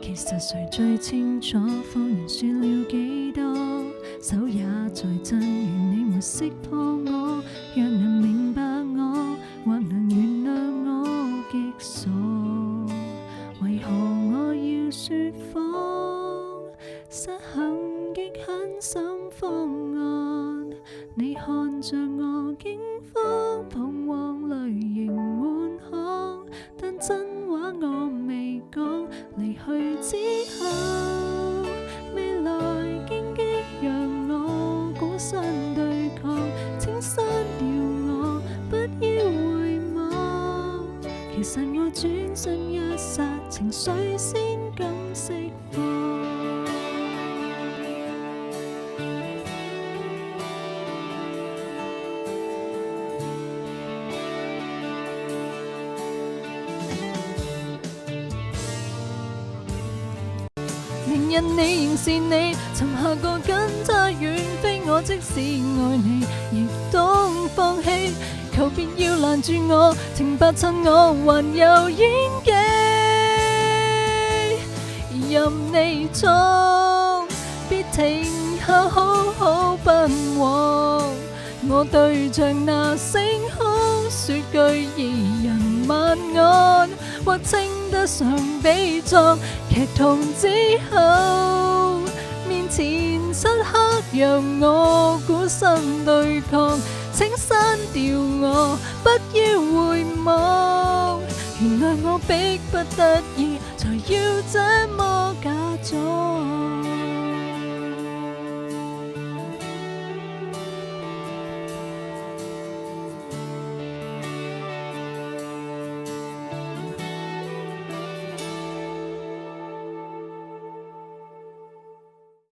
其實誰最清楚謊言說了幾多，手也在震，願你沒識破我，若能明白我，或能原諒我極傻，為何我要說謊？失衡極狠心方案，你看着我驚慌彷徨，淚盈滿腔，但真話我未講，離去之後未來荊棘讓我鼓身對抗，請刪掉我，不要回望，其實我轉身一剎，情緒先敢釋放。明日你仍是你，尋下個跟他遠飛，我即使愛你，亦都放棄。求別要攔住我，情白襯我還有演技，任你闖，別停下好好奔往。我對着那星空說句二人晚安，或稱得上悲壯。劇痛之後，面前漆黑讓我鼓心對抗，請刪掉我，不要回望。原來我迫不得已才要這麼